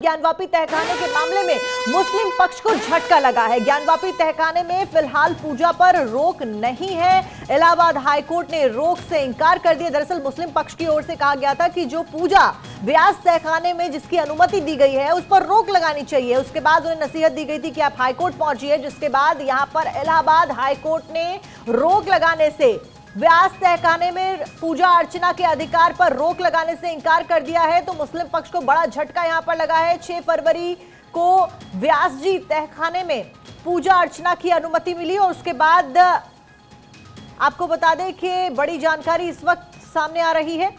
ज्ञानवापी तहखाने के मामले में मुस्लिम पक्ष को झटका लगा है। ज्ञानवापी तहखाने में फिलहाल पूजा पर रोक नहीं है। इलाहाबाद हाईकोर्ट ने रोक से इंकार कर दिया। दरअसल मुस्लिम पक्ष की ओर से कहा गया था कि जो पूजा व्यास तहखाने में जिसकी अनुमति दी गई है उस पर रोक लगानी चाहिए। उसके बाद उन्हें नसीहत दी गई थी कि आप हाईकोर्ट पहुंचिए, जिसके बाद यहां पर इलाहाबाद हाईकोर्ट ने रोक लगाने से, व्यास तहखाने में पूजा अर्चना के अधिकार पर रोक लगाने से इंकार कर दिया है। तो मुस्लिम पक्ष को बड़ा झटका यहां पर लगा है। 6 फरवरी को व्यास जी तहखाने में पूजा अर्चना की अनुमति मिली और उसके बाद आपको बता दें कि बड़ी जानकारी इस वक्त सामने आ रही है।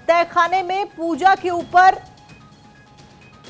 तहखाने में पूजा के ऊपर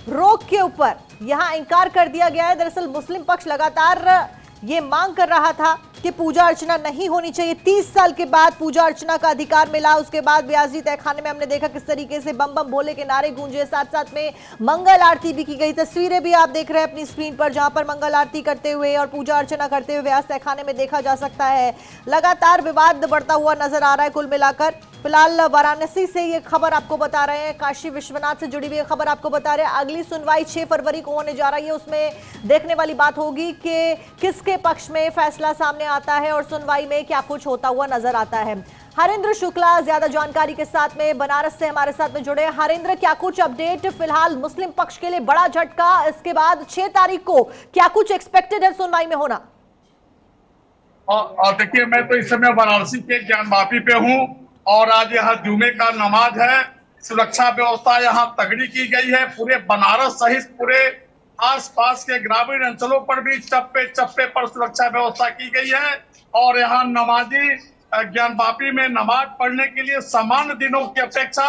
रोक के ऊपर यहां इंकार कर दिया गया है। दरअसल मुस्लिम पक्ष लगातार ये मांग कर रहा था कि पूजा अर्चना नहीं होनी चाहिए। 30 साल के बाद पूजा अर्चना का अधिकार मिला। उसके बाद व्यास जी तहखाने में हमने देखा किस तरीके से बम बम भोले के नारे गूंजे, साथ साथ में मंगल आरती भी की गई। तस्वीरें भी आप देख रहे हैं अपनी स्क्रीन पर, जहां पर मंगल आरती करते हुए और पूजा अर्चना करते हुए व्यास तहखाने में देखा जा सकता है। लगातार विवाद बढ़ता हुआ नजर आ रहा है। कुल मिलाकर फिलहाल वाराणसी से ये खबर आपको बता रहे हैं, काशी विश्वनाथ से जुड़ी हुई खबर आपको बता रहे हैं। अगली सुनवाई 6 फरवरी को होने जा रही है। उसमें देखने वाली बात होगी कि किसके पक्ष में फैसला सामने आता है और सुनवाई में क्या कुछ होता हुआ नजर आता है। हरेंद्र शुक्ला ज्यादा जानकारी के साथ में बनारस से हमारे साथ में जुड़े। हरेंद्र, क्या कुछ अपडेट? फिलहाल मुस्लिम पक्ष के लिए बड़ा झटका, इसके बाद 6 तारीख को क्या कुछ एक्सपेक्टेड है सुनवाई में होना? और देखिए, मैं तो इस समय वाराणसी के ज्ञानवापी पे हूँ और आज यहाँ जुमे का नमाज है। सुरक्षा व्यवस्था यहाँ तगड़ी की गई है। पूरे बनारस सहित पूरे आसपास के ग्रामीण अंचलों पर भी चप्पे चप्पे पर सुरक्षा व्यवस्था की गई है और यहाँ नमाजी ज्ञानवापी में नमाज पढ़ने के लिए सामान्य दिनों की अपेक्षा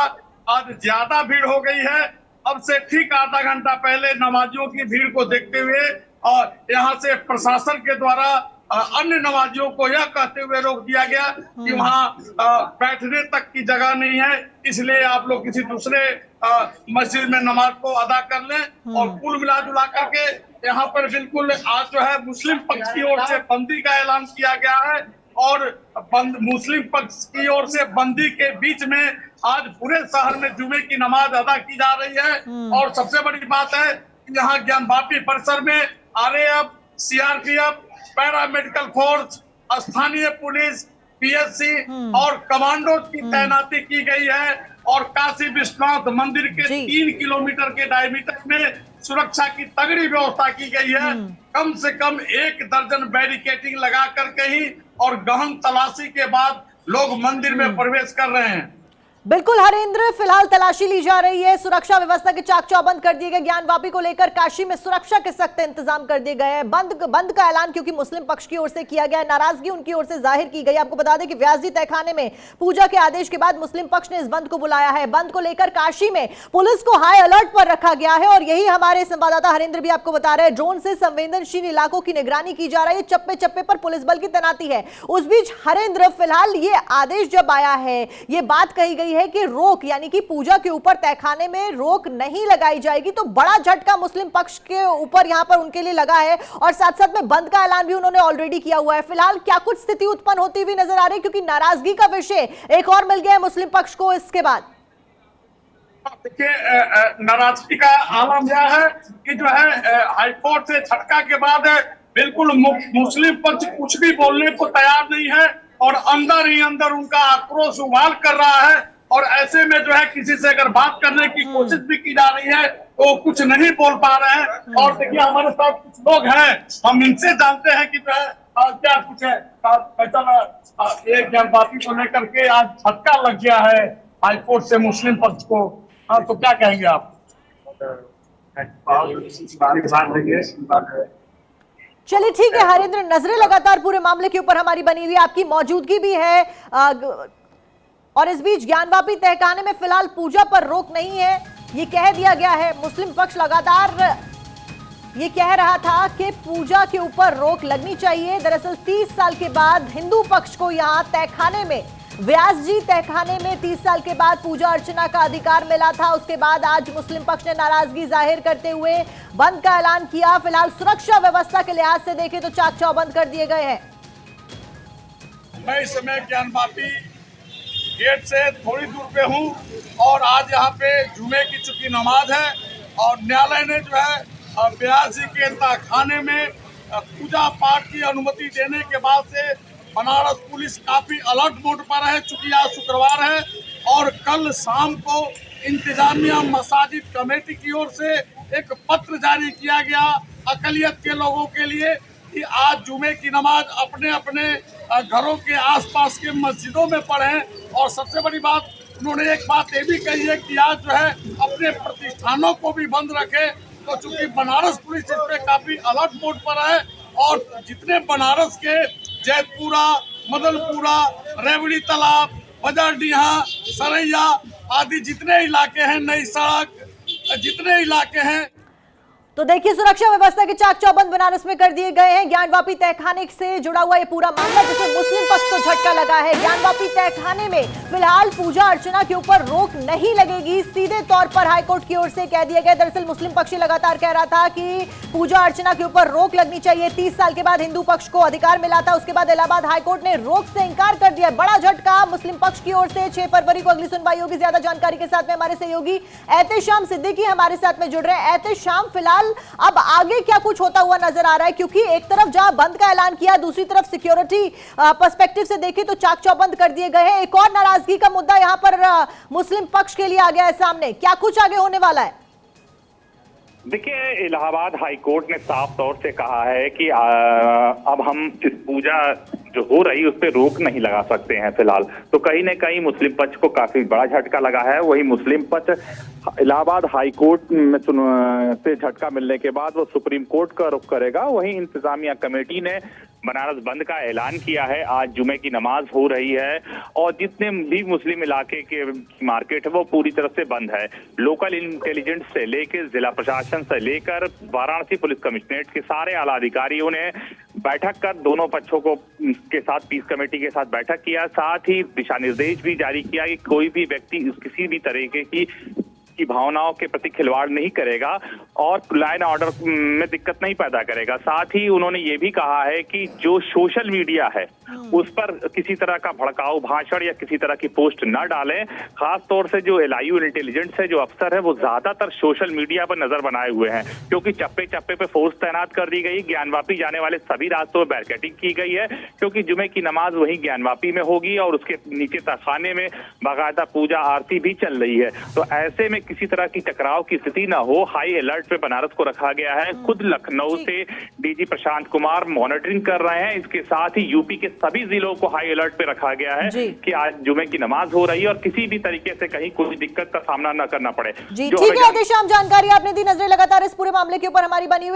आज ज्यादा भीड़ हो गई है। अब से ठीक आधा घंटा पहले नमाजियों की भीड़ को देखते हुए और यहाँ से प्रशासन के द्वारा अन्य नमाजियों को यह कहते हुए रोक दिया गया कि वहाँ बैठने तक की जगह नहीं है, इसलिए आप लोग किसी दूसरे मस्जिद में नमाज को अदा कर लें। और कुल मिला जुला करके यहाँ पर बिल्कुल आज जो है मुस्लिम पक्ष की ओर से बंदी का ऐलान किया गया है और मुस्लिम पक्ष की ओर से बंदी के बीच में आज पूरे शहर में जुमे की नमाज अदा की जा रही है। और सबसे बड़ी बात है कि यहाँ ज्ञानवापी परिसर में RAF, CRPF, पैरामेडिकल फोर्स, स्थानीय पुलिस, PSC और कमांडो की तैनाती की गई है और काशी विश्वनाथ मंदिर के 3 किलोमीटर के डायमीटर में सुरक्षा की तगड़ी व्यवस्था की गई है। कम से कम 1 दर्जन बैरिकेडिंग लगा करके ही और गहन तलाशी के बाद लोग मंदिर में प्रवेश कर रहे हैं। बिल्कुल हरेंद्र, फिलहाल तलाशी ली जा रही है। सुरक्षा व्यवस्था के चाक चौबंद कर दिए गए। ज्ञानवापी को लेकर काशी में सुरक्षा के सख्त इंतजाम कर दिए गए हैं। बंद का ऐलान क्योंकि मुस्लिम पक्ष की ओर से किया गया है, नाराजगी उनकी ओर से जाहिर की गई। आपको बता दें कि व्यास जी तहखाने में पूजा के आदेश के बाद मुस्लिम पक्ष ने इस बंद को बुलाया है। बंद को लेकर काशी में पुलिस को हाई अलर्ट पर रखा गया है और यही हमारे संवाददाता हरेंद्र भी आपको बता रहे हैं। ड्रोन से संवेदनशील इलाकों की निगरानी की जा रही है, चप्पे चप्पे पर पुलिस बल की तैनाती है। उस बीच हरेंद्र, फिलहाल ये आदेश जब आया है, ये बात कही गई है कि रोक यानी कि पूजा के ऊपर तहखाने में रोक नहीं लगाई जाएगी, तो बड़ा झटका मुस्लिम पक्ष के ऊपर यहां पर उनके लिए लगा है और साथ साथ में बंद का ऐलान भी उन्होंने ऑलरेडी किया हुआ है। फिलहाल क्या कुछ स्थिति उत्पन्न होती हुई नजर आ रही है, क्योंकि नाराजगी का विषय एक और मिल गया है मुस्लिम पक्ष को इसके बाद? देखिए, नाराजगी का आलम यह है कि जो है हाईकोर्ट से झटका के बाद बिल्कुल मुस्लिम पक्ष कुछ भी बोलने को तैयार नहीं है और अंदर ही अंदर उनका आक्रोश उबाल कर रहा है। और ऐसे में जो है किसी से अगर बात करने की कोशिश भी की जा रही है तो कुछ नहीं बोल पा रहे हैं। और देखिए, हमारे साथ कुछ लोग हैं, हम इनसे जानते हैं कि जो है क्या कुछ है। एक ज्ञानवापी को लेकर के आज झटका लग गया है हाईकोर्ट से मुस्लिम पक्ष को। हाँ, तो क्या कहेंगे आप? चलिए ठीक है हरेंद्र, नजरें लगातार पूरे मामले के ऊपर हमारी बनी हुई, आपकी मौजूदगी भी है। और इस बीच ज्ञानवापी तहखाने में फिलहाल पूजा पर रोक नहीं है, ये कह दिया गया है। मुस्लिम पक्ष लगातार ये कह रहा था कि पूजा के ऊपर रोक लगनी चाहिए। दरअसल 30 साल के बाद हिंदू पक्ष को यहां तहखाने में, व्यास जी तहखाने में 30 साल के बाद पूजा अर्चना का अधिकार मिला था। उसके बाद आज मुस्लिम पक्ष ने नाराजगी जाहिर करते हुए बंद का ऐलान किया। फिलहाल सुरक्षा व्यवस्था के लिहाज से देखें तो चाक चौबंद कर दिए गए हैं। मैं इस समय ज्ञानवापी गेट से थोड़ी दूर पे हूँ और आज यहाँ पे जुमे की चूंकि नमाज है और न्यायालय ने जो है बयासी के तहखाने में पूजा पाठ की अनुमति देने के बाद से बनारस पुलिस काफी अलर्ट मोड पर है, चूंकि आज शुक्रवार है और कल शाम को इंतजामिया मसाजिद कमेटी की ओर से एक पत्र जारी किया गया अकलियत के लोगों के लिए कि आज जुमे की नमाज अपने अपने घरों के आसपास के मस्जिदों में पढ़ें। और सबसे बड़ी बात उन्होंने एक बात ये भी कही है कि आज जो है अपने प्रतिष्ठानों को भी बंद रखें। तो चूंकि बनारस पुलिस इस पे काफी अलर्ट मोड पर है और जितने बनारस के जैतपुरा, मदनपुरा, रेवड़ी तालाब, बजरडीहा, सरैया आदि जितने इलाके हैं, नई सड़क जितने इलाके हैं, तो देखिए सुरक्षा व्यवस्था के चाक चौबंद बनारस में कर दिए गए हैं। ज्ञानवापी तहखाने से जुड़ा हुआ ये पूरा मामला जिसमें मुस्लिम पक्ष को झटका लगा है। ज्ञानवापी तहखाने में फिलहाल पूजा अर्चना के ऊपर रोक नहीं लगेगी, सीधे तौर पर हाईकोर्ट की ओर से कह दिया गया। दरअसल मुस्लिम पक्ष लगातार कह रहा था कि पूजा अर्चना के ऊपर रोक लगनी चाहिए। 30 साल के बाद हिंदू पक्ष को अधिकार मिला था, उसके बाद इलाहाबाद हाईकोर्ट ने रोक से इंकार कर दिया। बड़ा झटका मुस्लिम पक्ष की ओर से। 6 फरवरी को अगली सुनवाई होगी। ज्यादा जानकारी के साथ में हमारे सहयोगी एहतेशाम सिद्दीकी हमारे साथ में जुड़ रहे हैं। एहतेशाम, फिलहाल अब आगे क्या कुछ होता हुआ नजर आ रहा है, क्योंकि एक तरफ जहां बंद का ऐलान किया, दूसरी तरफ सिक्योरिटी पर्सपेक्टिव से देखें तो चाक चौबंद कर दिए गए हैं। एक और नाराजगी का मुद्दा यहां पर मुस्लिम पक्ष के लिए आ गया है सामने। क्या कुछ आगे होने वाला है? देखिए, इलाहाबाद हाईकोर्ट ने साफ तौर से कहा है कि अब हम इस पूजा जो हो रही उस पर रोक नहीं लगा सकते हैं फिलहाल। तो कहीं न कहीं मुस्लिम पक्ष को काफी बड़ा झटका लगा है। वही मुस्लिम पक्ष इलाहाबाद हाईकोर्ट में से झटका मिलने के बाद वो सुप्रीम कोर्ट का रुख करेगा। वहीं इंतजामिया कमेटी ने बनारस बंद का ऐलान किया है। आज जुमे की नमाज हो रही है और जितने भी मुस्लिम इलाके के मार्केट है वो पूरी तरह से बंद है। लोकल इंटेलिजेंस से लेकर जिला प्रशासन से लेकर वाराणसी पुलिस कमिश्नरेट के सारे आला अधिकारियों ने बैठक कर दोनों पक्षों को के साथ पीस कमेटी के साथ बैठक किया। साथ ही दिशा निर्देश भी जारी किया कि कोई भी व्यक्ति किसी भी तरीके की भावनाओं के प्रति खिलवाड़ नहीं करेगा और लाइन ऑर्डर में दिक्कत नहीं पैदा करेगा। साथ ही उन्होंने ये भी कहा है कि जो सोशल मीडिया है उस पर किसी तरह का भड़काऊ भाषण या किसी तरह की पोस्ट न डालें। खास तौर से जो एलआईयू इंटेलिजेंस है, जो अफसर है, वो ज्यादातर सोशल मीडिया पर नजर बनाए हुए हैं, क्योंकि चप्पे चप्पे पे फोर्स तैनात कर दी गई। ज्ञानवापी जाने वाले सभी रास्तों में बैरिकेडिंग की गई है, क्योंकि जुमे की नमाज वही ज्ञानवापी में होगी और उसके नीचे तहखाने में बाकायदा पूजा आरती भी चल रही है। तो ऐसे में किसी तरह की टकराव की स्थिति न हो, हाई अलर्ट पे बनारस को रखा गया है। खुद लखनऊ से डीजी प्रशांत कुमार मॉनिटरिंग कर रहे हैं। इसके साथ ही यूपी के सभी जिलों को हाई अलर्ट पे रखा गया है कि आज जुमे की नमाज हो रही है और किसी भी तरीके से कहीं कोई दिक्कत का सामना न करना पड़े। जी ठीक है एहतेशाम, जानकारी आपने दी। नजरें लगातार इस पूरे मामले के ऊपर हमारी बनी हुई